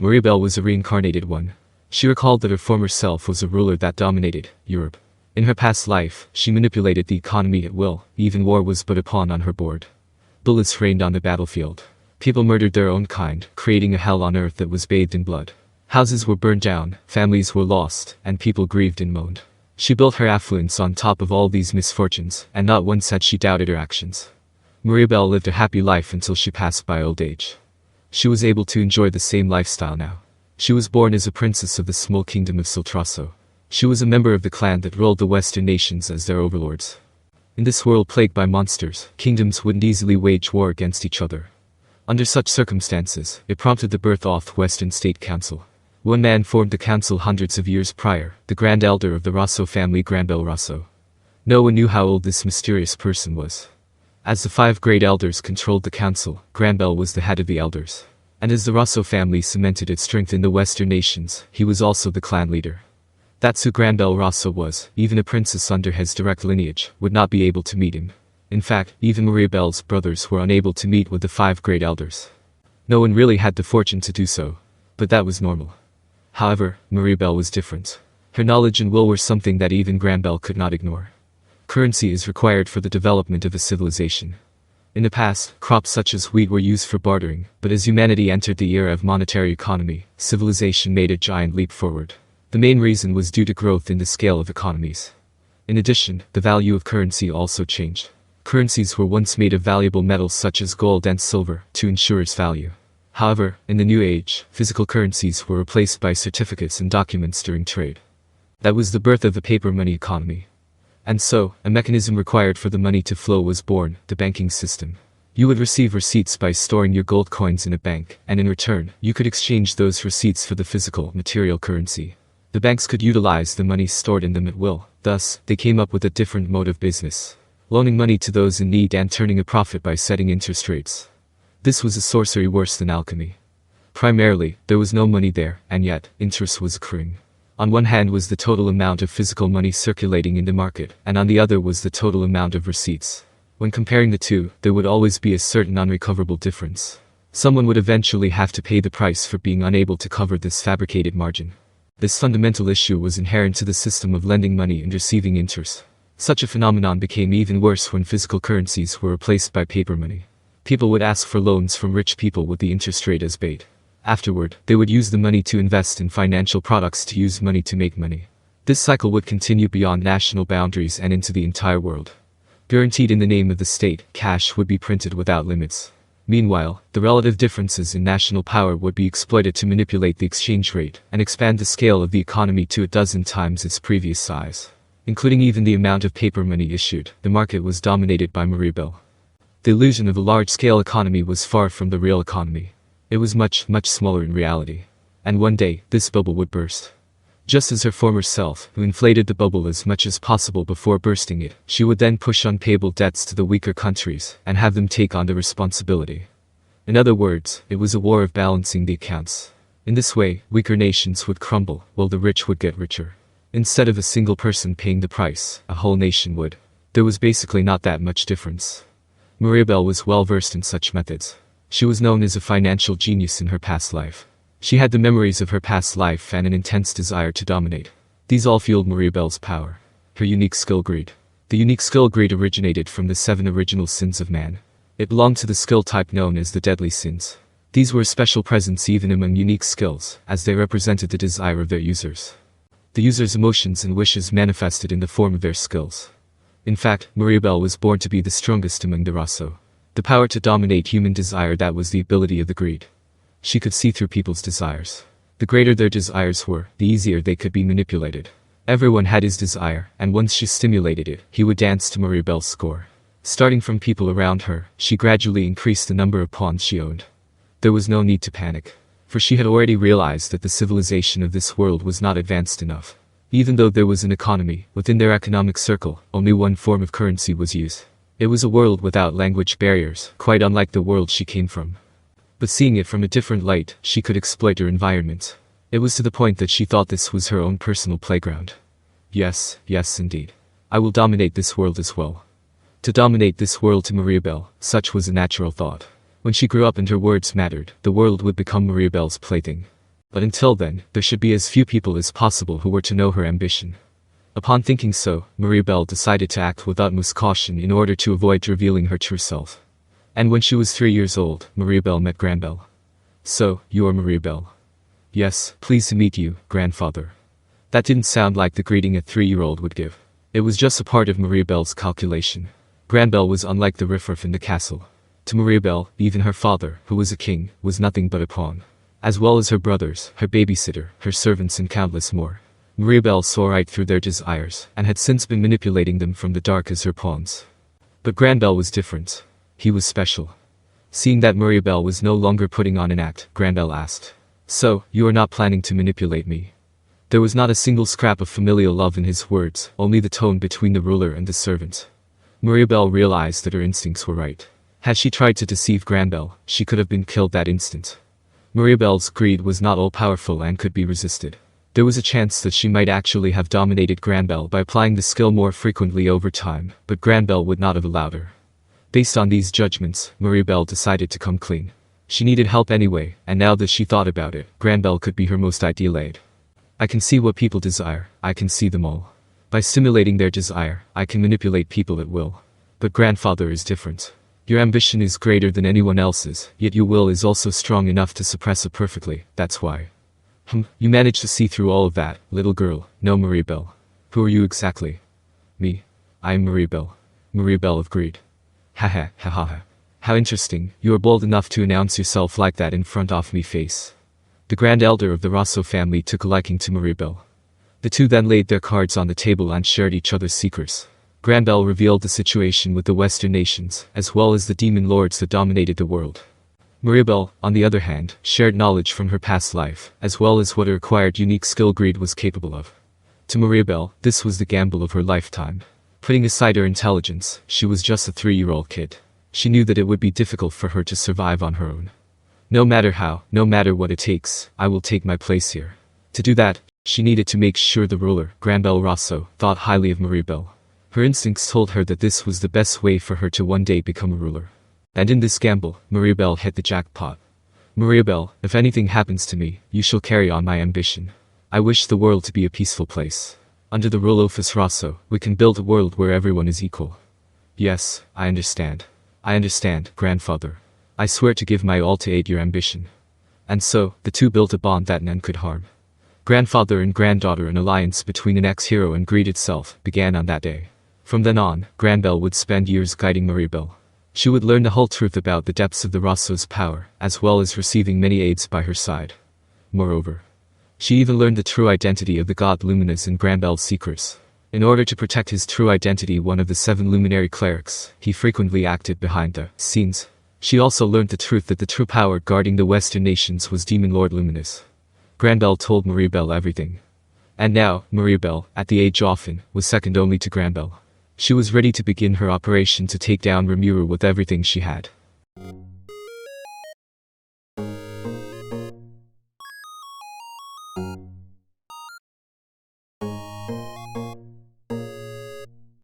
Mariabell was a reincarnated one. She recalled that her former self was a ruler that dominated Europe. In her past life, she manipulated the economy at will, even war was but a pawn on her board. Bullets rained on the battlefield. People murdered their own kind, creating a hell on earth that was bathed in blood. Houses were burned down, families were lost, and people grieved and moaned. She built her affluence on top of all these misfortunes, and not once had she doubted her actions. Mariabell lived a happy life until she passed by old age. She was able to enjoy the same lifestyle now. She was born as a princess of the small kingdom of Siltrasso. She was a member of the clan that ruled the western nations as their overlords. In this world plagued by monsters, kingdoms wouldn't easily wage war against each other. Under such circumstances, it prompted the birth of the Western State Council. One man formed the council hundreds of years prior, the Grand Elder of the Rosso family, Granbell Rosso. No one knew how old this mysterious person was. As the 5 great elders controlled the council, Granbell was the head of the elders. And as the Rosso family cemented its strength in the western nations, he was also the clan leader. That's who Granbell Rosso was. Even a princess under his direct lineage would not be able to meet him. In fact, even Mariabell's brothers were unable to meet with the 5 great elders. No one really had the fortune to do so. But that was normal. However, Mariabell was different. Her knowledge and will were something that even Granbell could not ignore. Currency is required for the development of a civilization. In the past, crops such as wheat were used for bartering, but as humanity entered the era of monetary economy, civilization made a giant leap forward. The main reason was due to growth in the scale of economies. In addition, the value of currency also changed. Currencies were once made of valuable metals such as gold and silver to ensure its value. However, in the new age, physical currencies were replaced by certificates and documents during trade. That was the birth of the paper money economy. And so, a mechanism required for the money to flow was born, the banking system. You would receive receipts by storing your gold coins in a bank, and in return, you could exchange those receipts for the physical, material currency. The banks could utilize the money stored in them at will. Thus, they came up with a different mode of business. Loaning money to those in need and turning a profit by setting interest rates. This was a sorcery worse than alchemy. Primarily, there was no money there, and yet, interest was accruing. On one hand was the total amount of physical money circulating in the market, and on the other was the total amount of receipts. When comparing the two, there would always be a certain unrecoverable difference. Someone would eventually have to pay the price for being unable to cover this fabricated margin. This fundamental issue was inherent to the system of lending money and receiving interest. Such a phenomenon became even worse when physical currencies were replaced by paper money. People would ask for loans from rich people with the interest rate as bait. Afterward, they would use the money to invest in financial products to use money to make money. This cycle would continue beyond national boundaries and into the entire world. Guaranteed in the name of the state, cash would be printed without limits. Meanwhile, the relative differences in national power would be exploited to manipulate the exchange rate and expand the scale of the economy to 12 times its previous size. Including even the amount of paper money issued, the market was dominated by Mariabell. The illusion of a large-scale economy was far from the real economy. It was much, much smaller in reality. And one day, this bubble would burst. Just as her former self, who inflated the bubble as much as possible before bursting it, she would then push unpayable debts to the weaker countries and have them take on the responsibility. In other words, it was a war of balancing the accounts. In this way, weaker nations would crumble, while the rich would get richer. Instead of a single person paying the price, a whole nation would. There was basically not that much difference. Mariabell was well versed in such methods. She was known as a financial genius in her past life. She had the memories of her past life and an intense desire to dominate. These all fueled Mariabell's power. Her unique skill greed. The unique skill greed originated from the 7 original sins of man. It belonged to the skill type known as the deadly sins. These were a special presence even among unique skills, as they represented the desire of their users. The user's emotions and wishes manifested in the form of their skills. In fact, Mariabell was born to be the strongest among the Rosso. The power to dominate human desire, that was the ability of the greed. She could see through people's desires. The greater their desires were, the easier they could be manipulated. Everyone had his desire, and once she stimulated it, he would dance to Mariabell's score. Starting from people around her, she gradually increased the number of pawns she owned. There was no need to panic, for she had already realized that the civilization of this world was not advanced enough. Even though there was an economy, within their economic circle, only one form of currency was used. It was a world without language barriers, quite unlike the world she came from. But seeing it from a different light, she could exploit her environment. It was to the point that she thought this was her own personal playground. Yes, indeed. I will dominate this world as well. To dominate this world to Mariabell, such was a natural thought. When she grew up and her words mattered, the world would become Mariabell's plaything. But until then, there should be as few people as possible who were to know her ambition. Upon thinking so, Mariabell decided to act with utmost caution in order to avoid revealing her true self. And when she was 3 years old, Mariabell met Granbell. "So, you are Mariabell?" "Yes, pleased to meet you, grandfather." That didn't sound like the greeting a 3-year-old would give. It was just a part of Mariabell's calculation. Granbell was unlike the riffraff in the castle. To Mariabell, even her father, who was a king, was nothing but a pawn. As well as her brothers, her babysitter, her servants and countless more. Mariabell saw right through their desires, and had since been manipulating them from the dark as her pawns. But Granbell was different. He was special. Seeing that Mariabell was no longer putting on an act, Granbell asked, "So, you are not planning to manipulate me?" There was not a single scrap of familial love in his words, only the tone between the ruler and the servant. Mariabell realized that her instincts were right. Had she tried to deceive Granbell, she could have been killed that instant. Mariabell's greed was not all-powerful and could be resisted. There was a chance that she might actually have dominated Granbell by applying the skill more frequently over time, but Granbell would not have allowed her. Based on these judgments, Mariabell decided to come clean. She needed help anyway, and now that she thought about it, Granbell could be her most ideal aid. "I can see what people desire, I can see them all. By stimulating their desire, I can manipulate people at will. But grandfather is different. Your ambition is greater than anyone else's, yet your will is also strong enough to suppress it perfectly, that's why." You managed to see through all of that, little girl, no Mariabell. "Who are you exactly?" "Me. I am Mariabell. Mariabell of Greed." Ha ha ha ha ha. "How interesting, you are bold enough to announce yourself like that in front of me face." The grand elder of the Rosso family took a liking to Mariabell. The two then laid their cards on the table and shared each other's secrets. Granbell revealed the situation with the Western nations, as well as the demon lords that dominated the world. Mariabell, on the other hand, shared knowledge from her past life, as well as what her acquired unique skill Greed was capable of. To Mariabell, this was the gamble of her lifetime. Putting aside her intelligence, she was just a 3-year-old kid. She knew that it would be difficult for her to survive on her own. "No matter how, no matter what it takes, I will take my place here." To do that, she needed to make sure the ruler, Granbell Rosso, thought highly of Mariabell. Her instincts told her that this was the best way for her to one day become a ruler. And in this gamble, Mariabell hit the jackpot. "Mariabell, if anything happens to me, you shall carry on my ambition. I wish the world to be a peaceful place. Under the rule of Rosso, we can build a world where everyone is equal." "Yes, I understand. I understand, grandfather. I swear to give my all to aid your ambition." And so, the two built a bond that none could harm. Grandfather and granddaughter, an alliance between an ex-hero and greed itself, began on that day. From then on, Granbell would spend years guiding Mariabell. She would learn the whole truth about the depths of the Rosso's power, as well as receiving many aids by her side. Moreover, she even learned the true identity of the god Luminous and Granbell's secrets. In order to protect his true identity, one of the 7 luminary clerics, he frequently acted behind the scenes. She also learned the truth that the true power guarding the Western nations was Demon Lord Luminous. Granbell told Mariabell everything. And now, Mariabell, at the age often, was second only to Granbell. She was ready to begin her operation to take down Rimuru with everything she had.